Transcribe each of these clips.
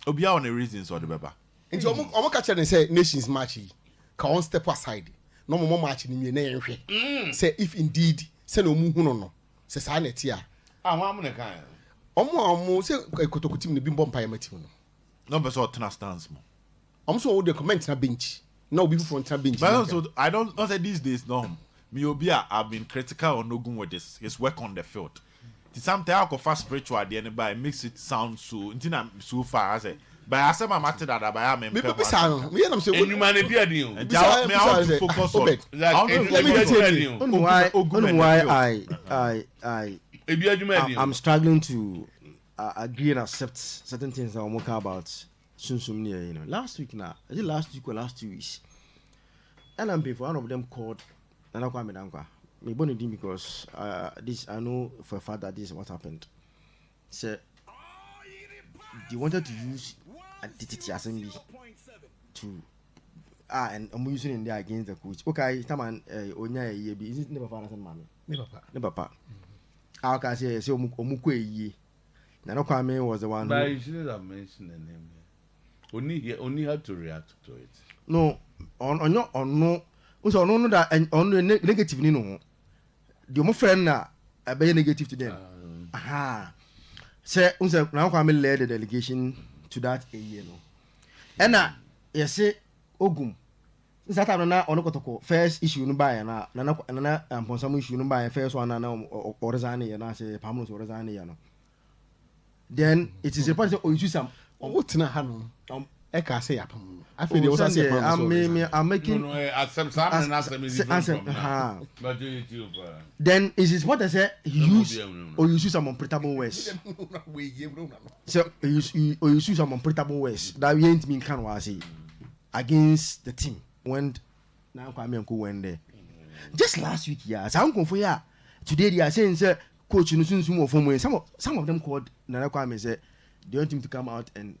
Obia on the reasons or the baba. Into omo catch and say nations match. Ka on step aside. No more match ni na yenhwe. Say if indeed say no mu hu no. Say sa na tia. Wa am na kan. Omo say ekotoku team ni bi mbom paye matim no. No be so tena stance mo. Omo so the comment na bench. Now people from the bench. But also I don't say these days no. Me obia I've been critical on Ogum with his work on the field. Sometimes I go fast spiritual at the end, but it makes it sound so far. I say, but I say my matter that I am. Me say, you man be a deal. Me I want to focus on. Why I'm struggling to agree and accept certain things that I'm talking about. Soon, you know, last week now, is it last week or last 2 weeks? And I'm before one of them called Nanakwame. Me bonny because this I know for a fact that this is what happened. So they wanted to use a DTT assembly to and I'm using in there against the coach. Okay, Taman Onya ye be is it never father and mommy? Never pa. How can I say Omukwe ye? Nanakwame was the one. But you shouldn't have mentioned the name. Only had to react to it. No, on no. Also, no that and on the negative no. The my friend na be negative to them. Aha. Say unse now come led the delegation to that area no. And you say Ogum. That time na ono kotoko first issue no buy na ponsam issue no buy first one na orizane ya na say pamlo orizane ya no. Then it is reported or you some what na ha no. Eka say yapam. I feel they also say I'm making then is it what I say you use some unpredictable words. So you use some unpredictable words that we ain't mean can was against the team when now Kwame Nku went there. Just last week, yeah, some for ya today they are saying say coach some of them called Nana Kwame say they want him to come out and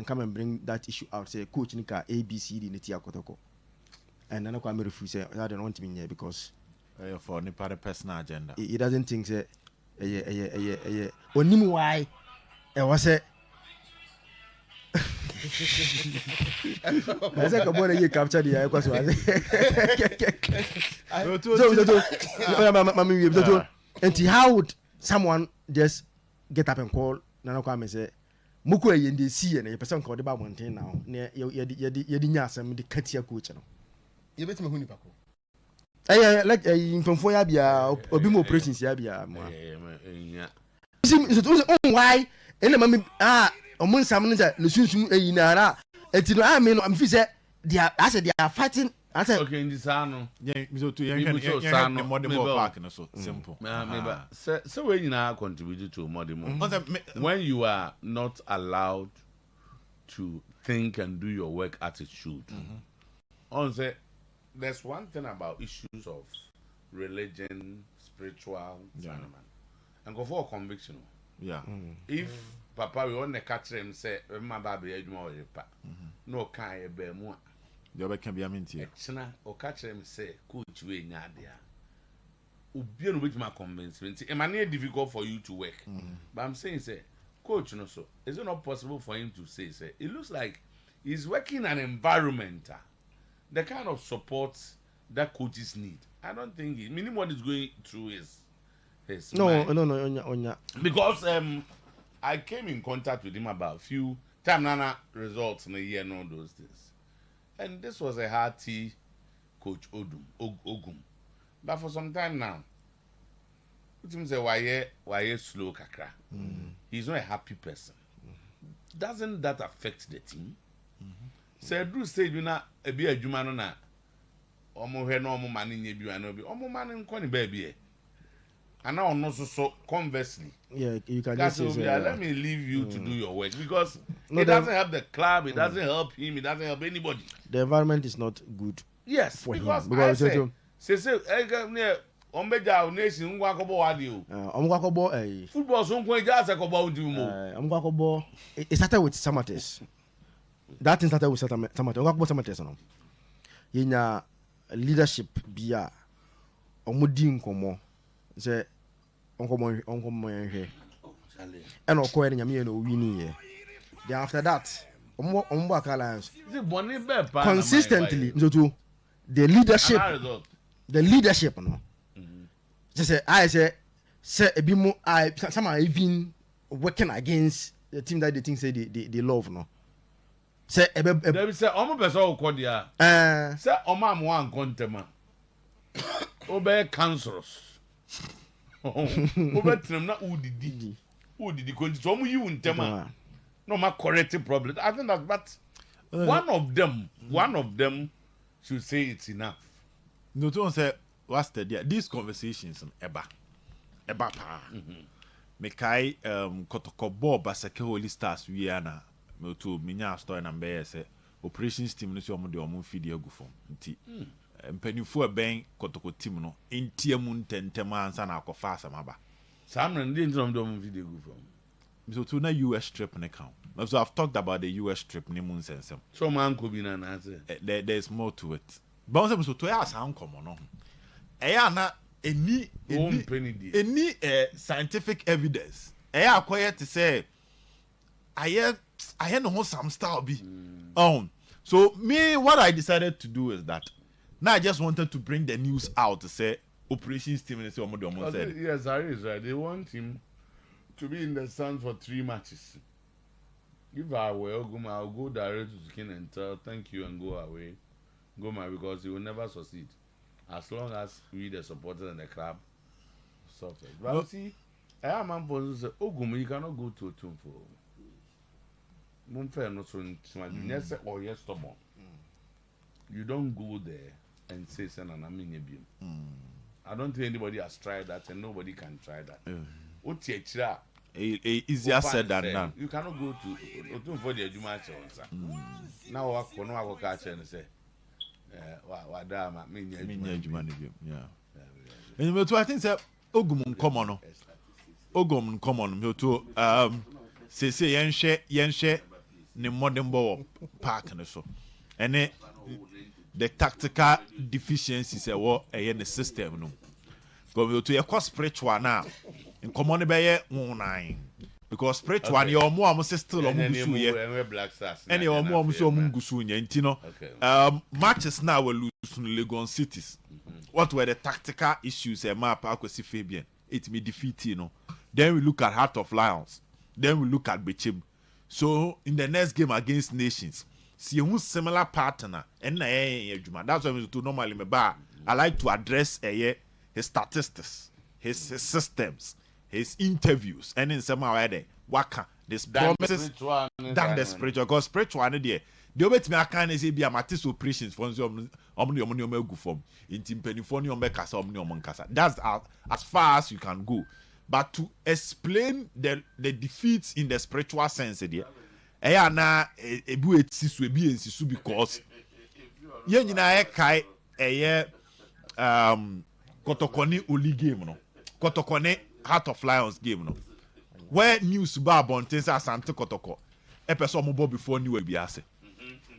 come and bring that issue out. Say, Coach Nika ABCD Nitia Kotoko. And Nana Kwame refused. Say, I don't want him in here because for Nipa personal agenda. He doesn't think say, Onimu why? I was say, I said, come on, you capture the so, and how would someone just get up and call Nana Kwame say? Muko yende see na person called the mountain now na ye nya asem de katia coach no ye betima hu nipa ko like infomfo ya bia obi mo operations ya bia mo why ene mami omun sam no say sunsun na ra eti no me no am fi say they are fighting. I said okay in this ano yeah so to the modern park no so simple so when you now contribute to modern when you are not allowed to think and do your work as it should on say there's one thing about issues of religion spiritual and go for conviction if papa we want to catch him say remember be adwuma o yepa no kan e ba mu you can be a minty. China or catch them say, Coach, we nya there. Ubian with my convincement. It might be difficult for you to work. But I'm saying, say, Coach, no, so is it not possible for him to say, it looks like he's working in an environment, the kind of support that coaches need. I don't think minimum what is going through his no. Because I came in contact with him about few time nana results in a year and all those things. And this was a hearty Coach Ogum. But for some time now, it say why slow kakra. He's not a happy person. Doesn't that affect the team? Say Drew said you na e bi adwuma no na omo hwe na omo mane nya bi ana obi omo mane nko ne ba bi e. Ana ono so conversely. Yeah, you can just say let me leave you to do your work because it doesn't help the club, it doesn't help him, it doesn't help anybody. The environment is not good. Yes, for because him. Because say ombeja nation ngwa kobo wadi o. Omgwa kobo football so nko eja se kobo udi mo. Omgwa kobo it started with Samates. That thing started with Samates. Omgwa kobo Samates no. Yenya leadership bia omudi nkomo. Say onkomo enhwe. And okọ ene nyame no wini ye. Then after that, Alliance consistently. The leadership, no. I say, some are even working against the team that they think say they love, no. Say, there say, almost best all Kodia. Say, Omam one contema. Obey councillors. Over them not who did the control you in Tema. No more corrective problem. I think that, but one of them should say it's enough. No, don't say what's the deal. These conversations eba pa. Mekai kotoko bob basake holy stars wiana. Me to minya story na mbe say operations team no so omo de omo feed egu fom. Nti mpanifo ben kotoko team no entie mu ntentem ansa na akofa asamaba. Samran dey ndom do omo feed egu fom. So to na US trip ne count. So I've talked about the US trip ne mun sensem. So man could be na say there's more to it. But so to ya sound common no. Na any scientific evidence. Akoye to say I know some style be. So me what I decided to do is that now I just wanted to bring the news out to say operations team and say Omodo said. Yes, Harry is right. They want him to be in the sun for 3 matches. If I were Ogum, I'll go direct to Skin and tell thank you and go away. Go my because he will never succeed. As long as we the supporters and the club suffer. But you see, I am a person say Ogum, you cannot go to a tomb for Mumfair no so yes or yes stubborn. You don't go there and say I don't think anybody has tried that and nobody can try that. Easier said than done. You cannot go to for the Juma sir. Now I can catch and say, and I think that Ogum common. Ogum common. Me to say yenshare ne modern ball park and so. And the tactical deficiencies in the system no. Go to your cost spiritual now. In common be 19 because spiritual your more still omugusu ye and your more omugusu nya ntino matches now we lose in Legon cities. What were the tactical issues a map akwesi Fabian it me defeat you know. Then we look at Heart of Lions, then we look at Bechim. So in the next game against Nations see a similar partner and that's why we do normally me ba I like to address his statistics, his systems, his interviews, and in some way waka this promises than the spiritual because spiritual there the obet me can say be a matis operations for omni form in timpani kasa. That's as far as you can go. But to explain the defeats in the spiritual sense there na ebu etisu ebi ensisu because ye nyina kai Kotokone Oli game no. Kotokone Heart of Lions game no. Where news ba bonten say Asante Kotoko. E person mo before new be ase.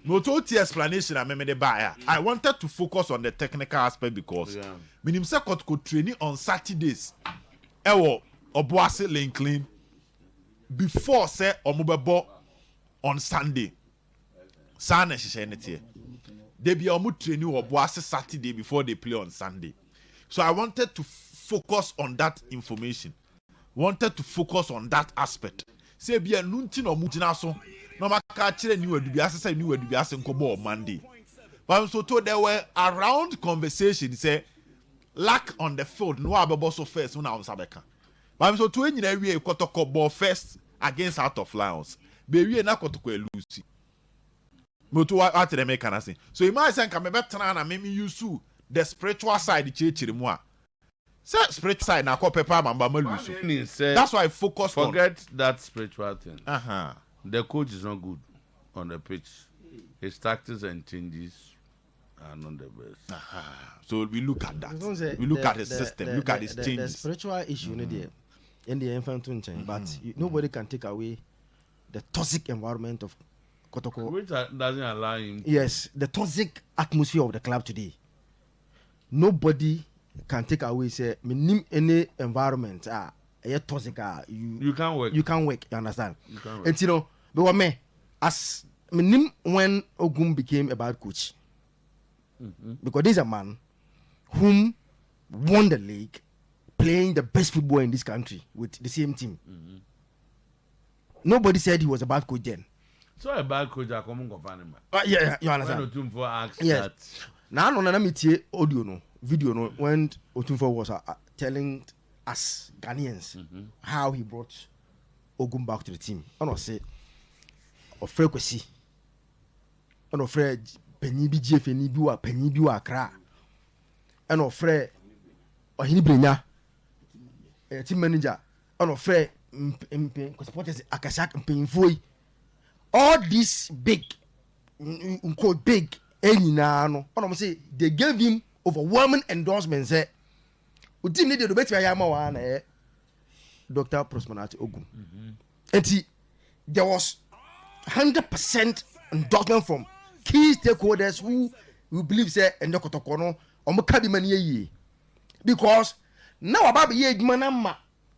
No to explanation I me de ba I wanted to focus on the technical aspect because minim say Kotoko training on Saturdays. Ewo Oboase Linklin before say omobebo on Sunday. Sana sheshenete. They be omu training Oboase Saturday before they play on Sunday. So I wanted to focus on that information. Wanted to focus on that aspect. Say be a nunti no mujina so. No maka chire ni wedubiase say ni wedubiase nkobo on Monday. But so told there were around conversation say lack on the field no abebo so first una on sabeka. But so to nyina wie Kotoko ball first against Heart of Lions. Be wie na Kotoko elusi. Moto what the make can say. So imagine can me better na me use the spiritual side chiri mu a. Say spiritual side na ko pepa mamba maluso. That's why I focus on. Forget that spiritual thing. Uh-huh. The coach is not good on the pitch. His tactics and changes are not the best. Uh-huh. So we look at that. We look at his system. Look at his changes. The spiritual issue in the infant chain, but nobody can take away the toxic environment of Kotoko. Which doesn't allow him. Yes, the toxic atmosphere of the club today. Nobody can take away say any environment toxic you can't work. You can't work, you understand? You can't work. And Because me, as when Ogum became a bad coach, because there's a man whom won the league playing the best football in this country with the same team. Nobody said he was a bad coach then. So a bad coach are coming confinement. Yeah, you understand. When Otumfo asked Yes. that. Now, no, me tie audio no, video no, when Otumfo was telling us Ghanaians how he brought Ogum back to the team. I don't say, or frequency. I don't afraid penny bi GF ni bi wa penny bi wa Accra. I don't afraid or he brenya team manager. I don't afraid because supporters akasak mpanyinfo. All these big quote big no. I don't say they gave him overwhelming endorsements. We didn't need to bet you Dr. Prosper Ogum. And there was 100% endorsement from key stakeholders who believe say and Dokotokono or Makabi Mani because now about the year manama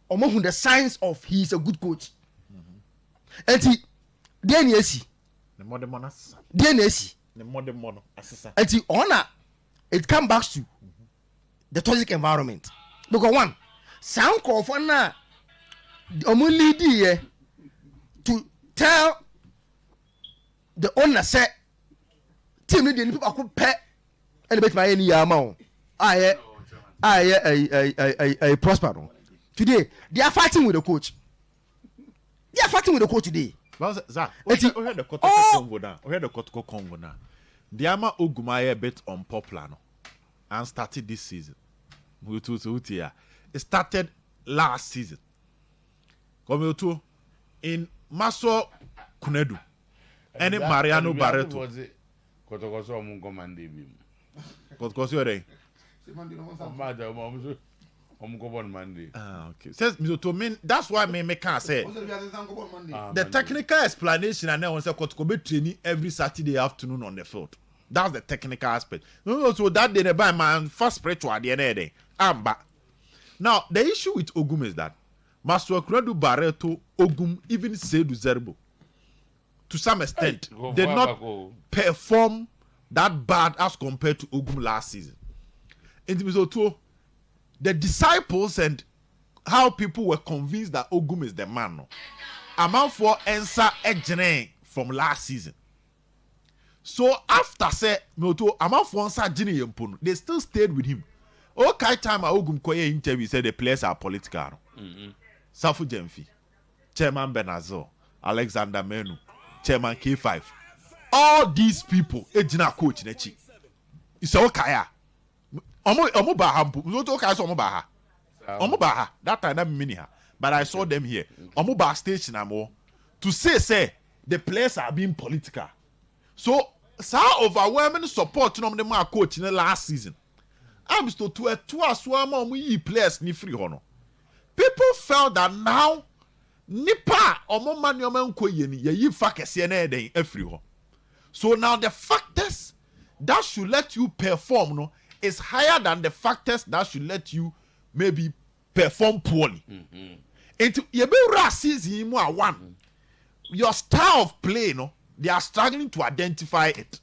or the signs of he's a good coach. And he then yes, the modern monas, then yes, the modern mono assessor. and he honor it comes back to the toxic environment because one sound call for now only here to tell the owner say team need people could pay and bet my any amount I prosper today they are fighting with the coach today. Zach, we had the Kotoko now. We had the Kotoko Congo now. The Ama Ogumaya bet unpopular no, and started this season. It started last season. Come to in Maso Kunedu and Mariano Barreto. Kotoko so mun commande bi. Kotoko so dey. Monday. Okay. Says to mean that's why me can say the technical explanation and then on say Kotoko training every Saturday afternoon on the field. That's the technical aspect. No, so that day by man first spiritual at the end of the day. But now the issue with Ogum is that Master Kredu Barreto Ogum even said to Zerbo to some extent did not perform that bad as compared to Ogum last season. And so too, the disciples and how people were convinced that Ogum is the man. No? Amount for answer ejene from last season. So after say Moto amount for answer jini yempono, they still stayed with him. Okay, time Ogum koye interview said the players are political. Safu Jemfi, Chairman Benazo, Alexander Menu, Chairman K5. All these people, ejina coach nechi. It's okay. Omo baha, that time that mini her, but I saw them here. Omo baha station amo to say the players are being political. So overwhelming support no them coach in the last season. I'm still to a two aswama omo players ni free hono. People felt that now nipa omo man yo man ko yeni ye fa kese na eden afri ho. So now the factors that should let you perform no is higher than the factors that should let you maybe perform poorly. Into yebura season mu a one. Your style of play, no, they are struggling to identify it.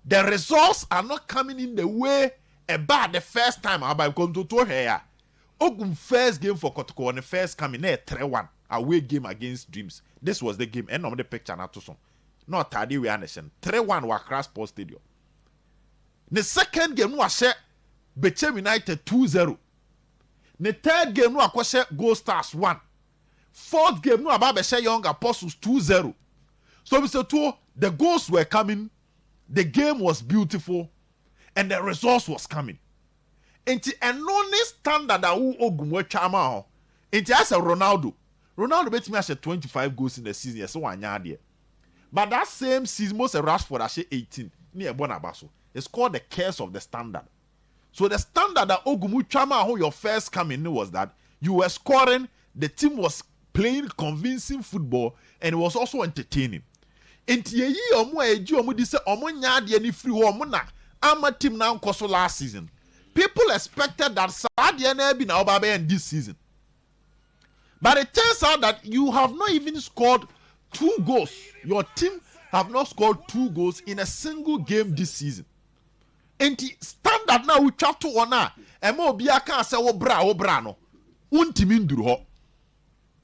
The results are not coming in the way about the first time. About to here. Ogum first game for Kotoko on the first coming there 3-1 away game against Dreams. This was the game. End of the picture na to some. Not Tadi we understand. 3-1 wa Accra Sports Stadium. The second game was set Bechem United 2-0. The third game was set Gold Stars 1. Fourth game no about Beshe Young Apostles 2-0. So Mr. Two, the goals were coming, the game was beautiful, and the results was coming. Enti enoni standard that Ogum we chama ho. Enti as a Ronaldo bet me as 25 goals in the season, so anya there. But that same season, most of Rashford as 18. Near Bonabaso. It's called the curse of the standard. So the standard that Ogum chama ho your first coming was that you were scoring, the team was playing convincing football, and it was also entertaining. Enti ye omo eji omo di se omo nya de ni free ho omo na ama team na nkoso last season. People expected that Sadia na be na oba be in this season. But it turns out that you have not even scored 2 goals. Your team have not scored 2 goals in a single game this season. And the standard now we chat to ona. Ema obi aka say wo bra no. Untimi nduru ho.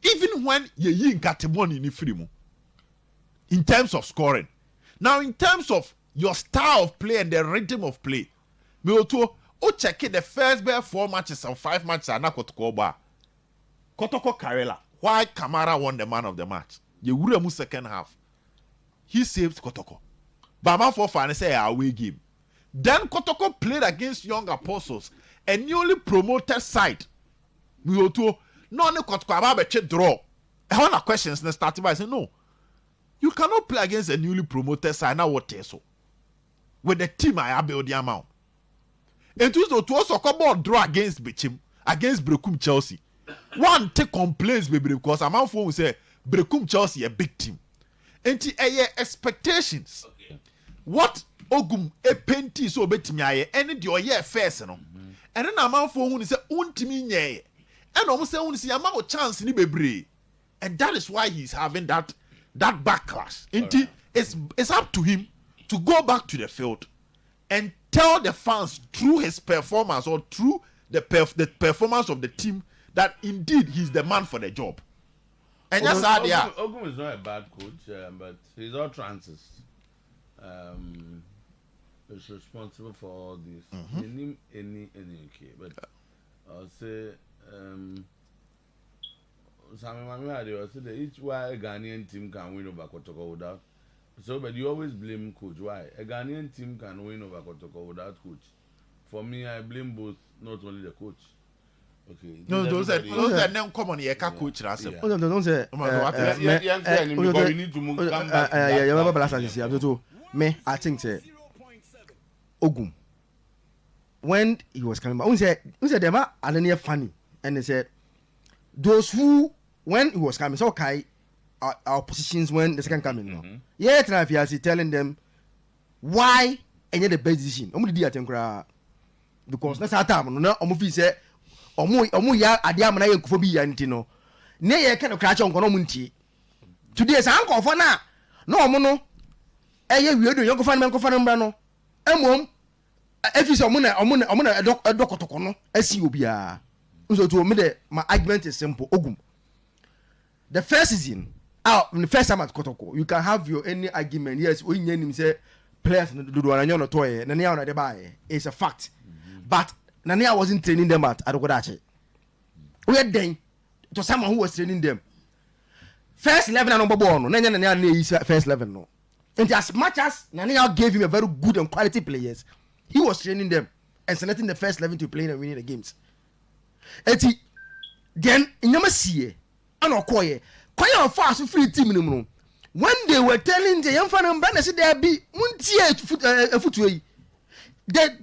Even when ye yi nkatemoni ni free mu. In terms of scoring. Now in terms of your style of play and the rhythm of play. Me oto o check the first 4 matches and 5 matches na Kotoko ba. Kotoko Karela. Why Kamara won the man of the match? Ye wura mu second half. He saved Kotoko. Bama for fan say away game. Then Kotoko played against Young Apostles, a newly promoted side. We go to no Kotoko about a draw. I want questions and starting by saying no. You cannot play against a newly promoted side now what so. With the team I have the amount. And to also come on draw against Bichim, against Brekum Chelsea. One take complaints baby because amount for say Brekum Chelsea a big team. And expectations. Okay. What Ogum a painty so betimi aye any the oye first no. And then amount for who say untimi nye. And almost say who say amount chance ni bebre. And that is why he's having that backlash. Right. It's up to him to go back to the field and tell the fans through his performance or through the performance of the team that indeed he's the man for the job. And that's how they are. Ogum is not a bad coach, but he's all trances. Is responsible for all this. Any okay, but I'll say I'll say that each why a Ghanaian team can win over Kotoko without. So, but you always blame coach. Why a Ghanaian team can win over Kotoko without coach? For me, I blame both, not only the coach. Okay. No, those are nem common here. Coach, don't say. We need to move. Me, I think say Ogum when he was coming back, we said them are funny, and they said those who when he was coming, so okay, our positions when the second coming, no, yeah, Trafiasi telling them why any the best decision. Because that's our time. No, Omufi said, Omu ya adiam na yenkufobi ya ntino. Ne ye kind of crash on kono munti. Today is uncle for na. No omo eye wiedo yonko fan men ko fan mbra no emom efisi omuna edokotoko no asi obia nso to me de my argument is simple. Ogum the first season in the first time at Kotoko you can have your any argument. Yes we nya say players do do anyo no toye na nya na de bae it's a fact. But Nania wasn't training them at Adokodache. We had then to someone who was training them first 11 and number 1 no first 11 no. And as much as Nania gave him a very good and quality players, he was training them and selecting the first 11 to play and winning the games. And then in Yamasie, and Okoye, quite fast free team no. When they were telling the young fan and Brandon said there be a footway, that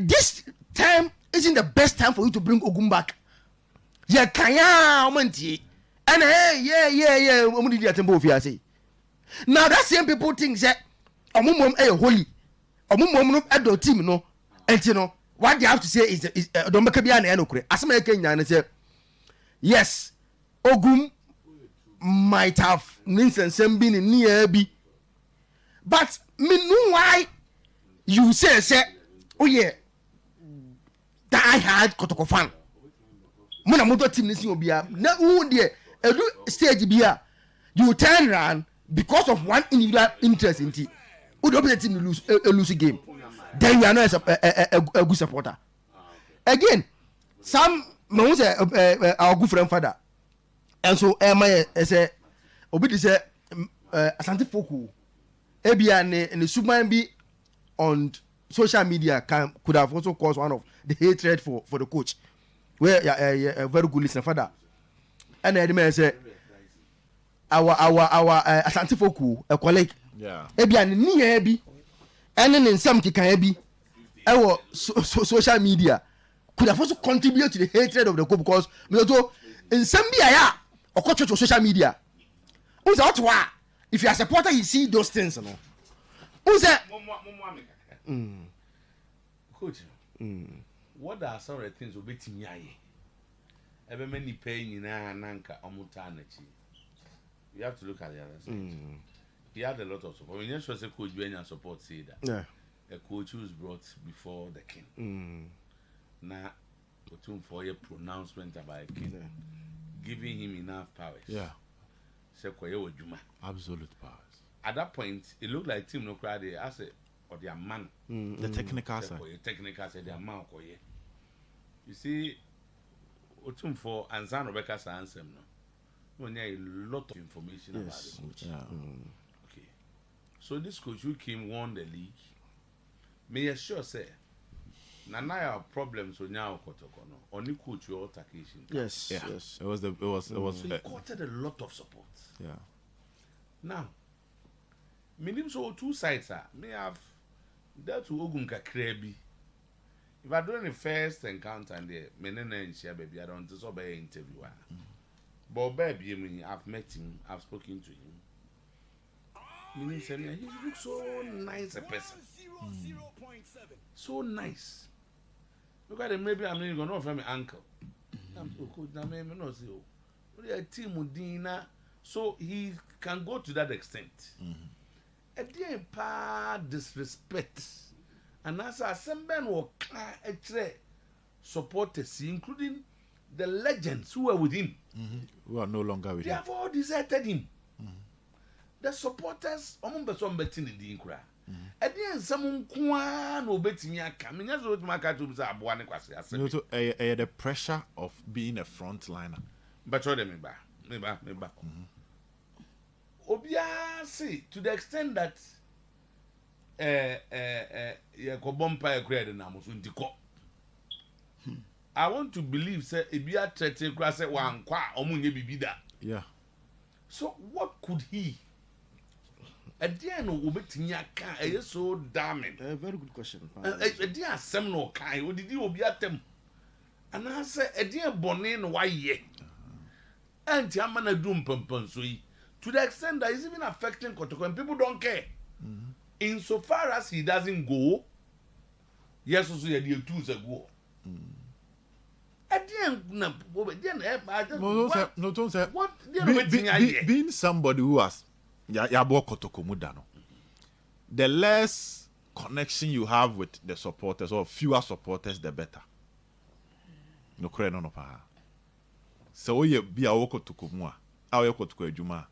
this time isn't the best time for you to bring Ogum back. Yeah, kaya omanti. And yeah. Omudi dia tembo fi ase. Now that same people think that omumom holy. Omumom no edo team no. And you know what they have to say is don't make bia na enokure. Asema Kenya na say yes, Ogum might have ninsensem bi ni bi. But me know why you say oh yeah that I had Kotoko fan. Mona moto team nisi obia na who there edu stage bia you turn around because of one individual interest in team. Who the team lose a game. Then you are not a good supporter. Again, some no say our good friend father. And so my say obi say Asante Foku ebia ne Superman be on social media could have also caused one of the hatred for the coach. Where a very good listener father. And the man say our Asante Foku a colleague. Yeah. Ebia ni ebi. And then some kika ebi. Our social media could have also contributed to the hatred of the coach because in some bia or coach to social media. Who's out why? If you are a supporter, you see those things, no. Who's that? Coach, what are some of the things we bet me? Every many paying nanka omutanachi. You have to look at the other side. He had a lot of support. When you just a coach, when you support, say that. Yeah. A coach who was brought before the king. Now, for a pronouncement about a king, giving him enough powers. Yeah. Absolute powers. At that point, it looked like Tim no crowd. I said, or their man. The technical side. Technical side, their man. You see, for and San Rebecca's answer, no. We need a lot of information about the coach. Yeah. Okay. So this coach who came won the league. May assure say, Nana problems with now Kotokono. Only coach your altercation. Yes. Yeah. Yes. It was. So he courted a lot of support. Yeah. Now, minimum so two sides are may have that to Ogum Kakrebi. If I do the first encounter and the menena and share baby, I don't disobey interview. But baby, I've met him, I've spoken to him. Meaning, he looks so nice a person. So nice. Look at him, maybe I'm going to offer me uncle. I'm so cool, I may not see you. A team with Dina, so he can go to that extent. A dear pa disrespect. And as a Semben will supporters, including the legends who were with him, who are no longer with they him. have all deserted him. The supporters, betting the Dinkra. And then someone no betting ya coming as with my cat to Abuane Quasi. The pressure of being a frontliner. But what me back. Obia see to the extent that I want to believe say Ebia Tete Krase one kwa omunye bibida. Yeah. So what could he? At the end of Ubetinya is so damning. A very good question. A dear Semno Kai, what did you obiat them? And I say, a dear Bonin, why ye? And Yamana Doom Pumponsui, to the extent that it's even affecting Kotoko, and people don't care. Insofar as he doesn't go, yes, also, you do the go. Being somebody who has the less connection you have with the supporters or fewer supporters, the better. No credit no pa. So we be a woko to kumwa. Our woko to juma.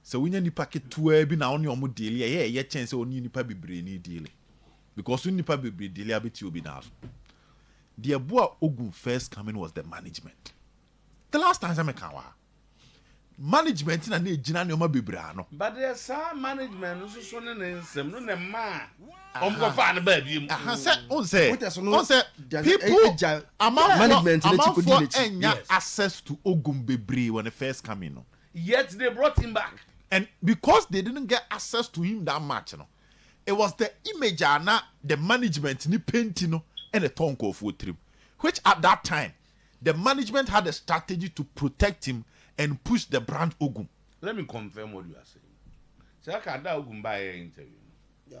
So we need packet to be now on your mood daily. Yeah, chance only nipa be brainy daily. Because we nipa be daily a bit you be now. The Abua Ogum first coming was the management. The last time I came, management in a need Jinanioma Bibrano. But there's some management who's so some no man. I'm fan baby. People management access to Ogum Bibri when they first come in. Yet they brought him back. And because they didn't get access to him that much, it was the image and the management ni painting and a tonko food trip, which at that time the management had a strategy to protect him and push the brand Ogum. Let me confirm what you are saying. So I can't Ogum by an interview. Yeah.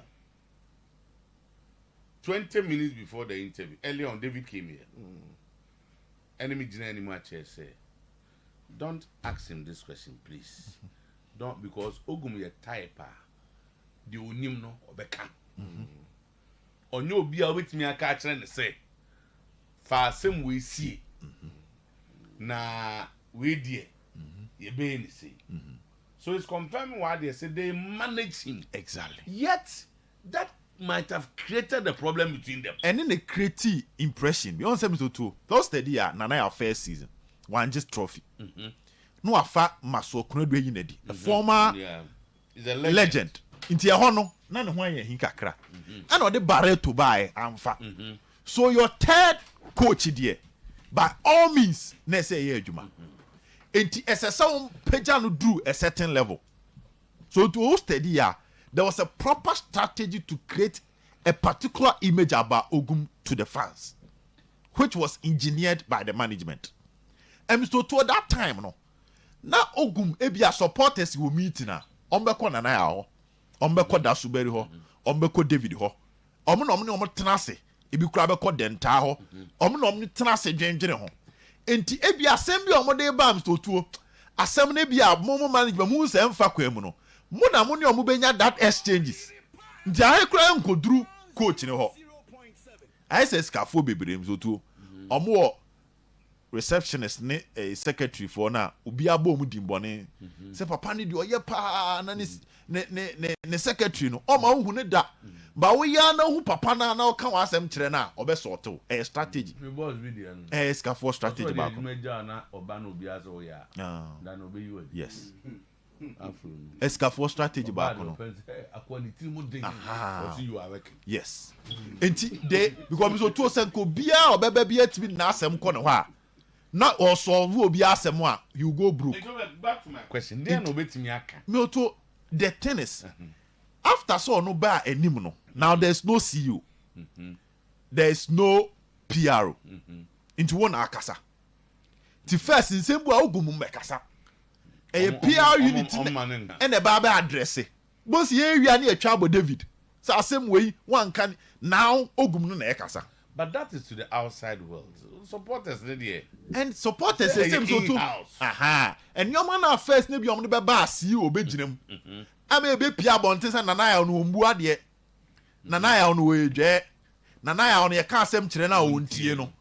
20 minutes before the interview, early on, David came here. Enemy General Mache said, "Don't ask him this question, please. Don't, because Ogum is type. The unim no obeka. On your beer with me, I catch and say, far some we see. Na we dear, ye be say. So it's confirming why they say they manage him. Exactly. Yet that might have created a problem between them. And in a creative impression, beyond 72, those steady Nana our first season, one just trophy. No afa maso kunedwe yinedi. The former is a legend. Inti hono na ne ho aye hin kakra. And o de barre to buy amfa. So your third coach there, by all means, na say ye adwuma. Inti SSA pagya no drew a certain level. So to steady there was a proper strategy to create a particular image about Ogum to the fans, which was engineered by the management. And so to that time, no, now Ogum ebia supporters will meet na. Ombeko Nana ho, ombeko Dasuberi ho, ombeko David ho. Omo tenase, ebi kura beko Denta ho. Omo tenase dwenjene ho. enti ebi asɛm bi ɔmo de bam to asɛm ne bi a mo management mo nsɛm fa kwa mu no mo na mo ne ɔmo benya that exchanges nti ahe kura nkoduru coach ne hɔ ahe sɛ skafo bebree so to ɔmo wɔ receptionist ne secretary for na obi abɔ mu dimbɔne sɛ papa ne di ɔyɛ pa na ne secretary no ɔma hu ne da ba wo ya na hu papa na ɔka wa asɛm kyerɛ na ɔbɛsɔɔto strategy me boss video no skafo strategy ba ko na oba no obi aso wo ya dan obi you yes skafo strategy ba ko no akwani tiri mu den what you are working yes enti de because so to sɛ ko bia ɔbɛba bia tibi na asɛm kɔ ne hɔ a na solve obi asɛm a you go broke. Back to my question. There no betimi aka. Me to the tennis. After so no ba anim no. Now there's no CEO. There's no PRO. Into one akasa. The first in same way Ogum mekasa. A PR unit and a baba address. Both ye we are near Chabo David. So same way one can now Ogum no ekasa. But that is to the outside world. Supporters there. And supporters the same so too. Aha. And your man first maybe on the baba CEO be ginem. I may be Pia Bontes and Nanaya on Umbua de Nanaya on Wage. Nanaya on your casem Chirena unti no.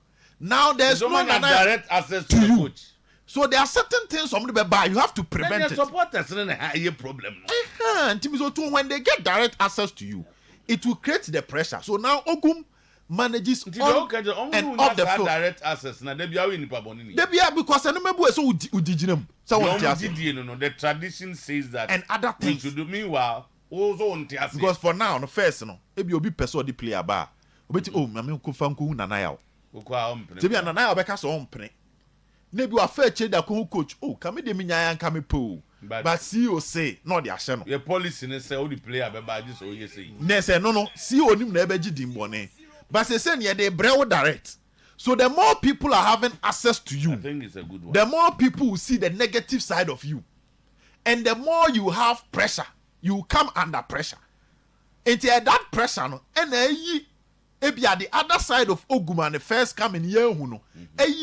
Now there's no direct access to the coach. So there are certain things on the baba you have to prevent it. Supporters in a problem. And so too when they get direct access to you, it will create the pressure. So now Ogum manages on and off the field. Direct access na debi awe nipa boni. Debi because I remember so udiginem. So the tradition says that and other things to do meanwhile also on tiase. Because for now no first no ebi obi person the player ba obeti oh mame ko fa nko na na ya o. Okwa ompene. Debi na na ya obeka so ompene. Na bi wa fa che da ko coach oh kame de minya ya nka me po. But CEO say no the ahye no. Your policy ne say all the player be ba just so you say. Ne say no CEO nim na ebe gi dimbone. But they say they brew direct. So the more people are having access to you, I think it's a good one. The more people will see the negative side of you. And the more you have pressure, you come under pressure. And that pressure, no, and maybe at the other side of Ogum and the first coming year,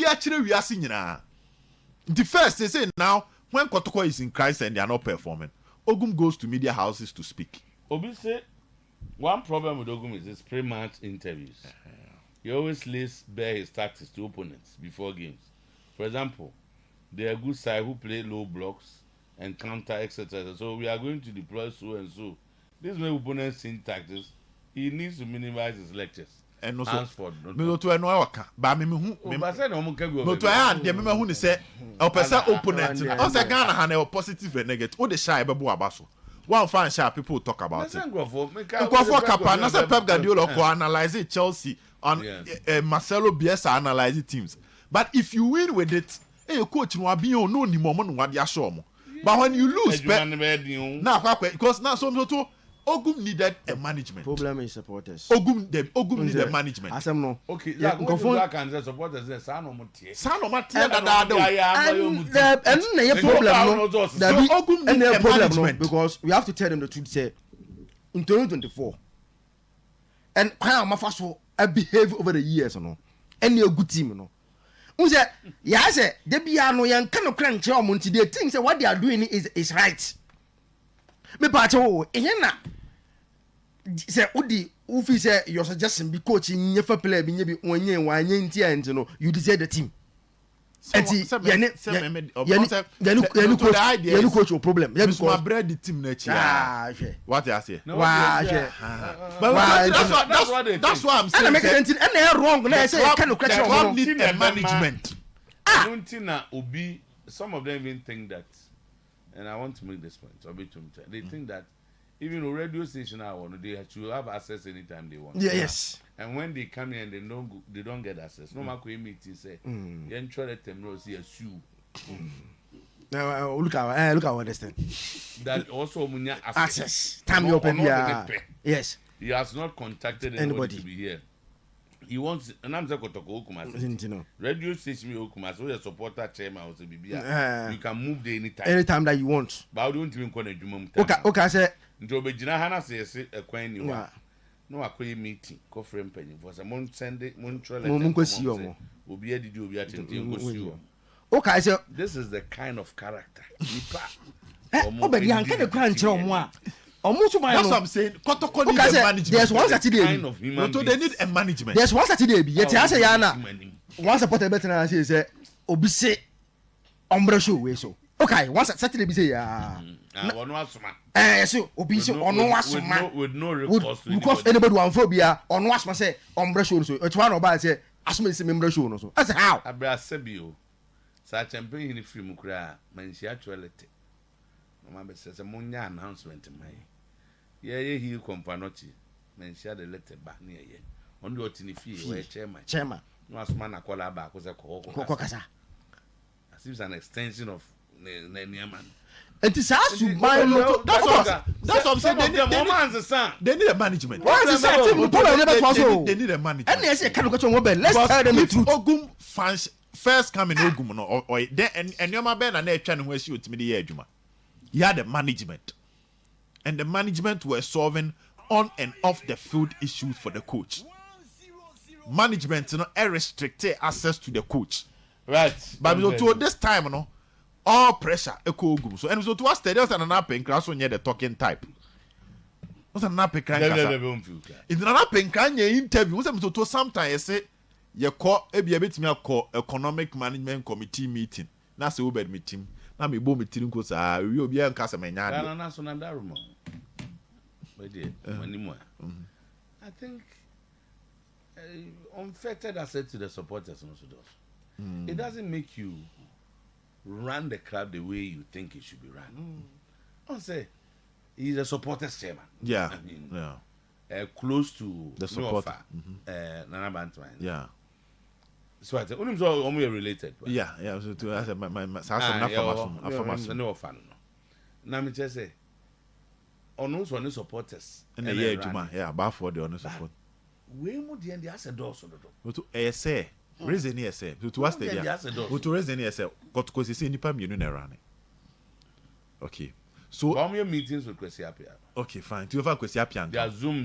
actually we are seeing the first, they say now, when Kotoko is in Christ and they are not performing, Ogum goes to media houses to speak. Obi say, one problem with Ogum is his pre-match interviews. He always lays bare his tactics to opponents before games. For example, they are good side who play low blocks and counter, etc. So we are going to deploy so and so. This way opponents in tactics. He needs to minimize his lectures. And also, me to no waka. Ba me hu. Ba say no mo ka go. No to ya de me hu ni say o person opponent. O say Ghana ha na positive and negative. O de shy be bo aba so. One fan shy people talk about it. Nkofo kapa na say Pep Guardiola ko analyze Chelsea on Marcelo Bielsa analyze teams. But if you win with it, hey coach no abi o no ni mo no wade asho mo. But when you lose, now because now so to Ogum needed a management. Problem is supporters. Ogum needed management. Asem no. Okay, yeah, go can say supporters say sa no mo tie. Sa no ma tie da. And the problem no. So Ogum needed management because we have to tell them the truth say in 2024 and how Mafaso I behave over the years no. Any a good team no. Unse ya say de bia no yan kan kra nche omonti they think say what they are doing is right. Me pa cho ehena say odi ufi say your suggestion be coach nyefa player bi nye bi onye wanye nti ant no you deserve the team. Enti yani coach your problem. Yeah, because my bread the team na chi. What you say? That's why I'm saying. And make sense and wrong na say can no question on need a management. Nuntina obi some of them even think that, and I want to make this point. They think that even a radio station they should have access anytime they want. Yeah, yes. And when they come here and they don't get access. No matter what meeting say, you ensure that them know see a shoe. Look at what this thing. That also access. Time you open here. Yes. He has not contacted anybody to be here. He wants, and I'm saying Okuma. Radio station Okuma, so your supporter chairman also be here. You can move there anytime that you want. But I don't even call it Jumum. Okay, I say. Njobe jina hana say a coin you. no akoye meeting ko frame penny for some mon send it mon trailer Mo nkwasi omo. obi adidi obi atenti nkwasi omo. Okay, so This is the kind of character nipa obedi anke de kura nkyere omo a omo so That's what I'm saying. Kotoko need a management. there's one Saturday kind of human So they need a management. there's one Saturday bi yet ya say ya na one supporter better na say obi say ombre show we so okay one Saturday bi say ya ono asoma so obi say ono asoma with no recourse to because anybody wan for bia ono asoma say ombre show so it one oba say asoma say membre show no so I say how abra sabio sa champion ni free mukura manshi actuality mama be say munya announcement mai ye he companochi manshi the letter ba na ye on the otini fee we chairman no asoma na call aba ko say ko kasa as if it's an extension of Nehemiah. Enti sa su ban no That's what I'm saying. They need a management. Why is the team Paul never to also They need a management. and they say can go to one let's tell them the truth. Ogum fans first come in Ogum no or then and your man and they trying to waste you to me the adwuma. He had a management. And the management were solving on and off the field issues for the coach. Management, you know, restricted access to the coach. Right. But so this time, you know, all pressure echo Ogum. So and so to us, there was an app in class when you the talking type. Was an app in class. It's an app in class interview. Was so to sometimes you say you call a bit me call economic management committee meeting. Na say obed meeting. Na me bo meeting ko sa we obi an kasa menya. Na so na darumo. But I think unfettered access to the supporters also does. It doesn't make you run the club the way you think it should be run. Don't say he's a supporters chairman. Yeah. I mean, yeah. Close to the support. Nana Bantwan. Yeah. So I think only so related. Yeah, yeah. So to as my no fan. Now me just say on those one supporters and the year Juma, yeah, about for the honor support. We mu the end as a door so do. To say raise any say to us the yeah. To raise any say got cause say nipa mienu na run. Okay. So how many meetings with Kwesi Appiah? Okay, fine. To over Kwesi Appiah. They are Zoom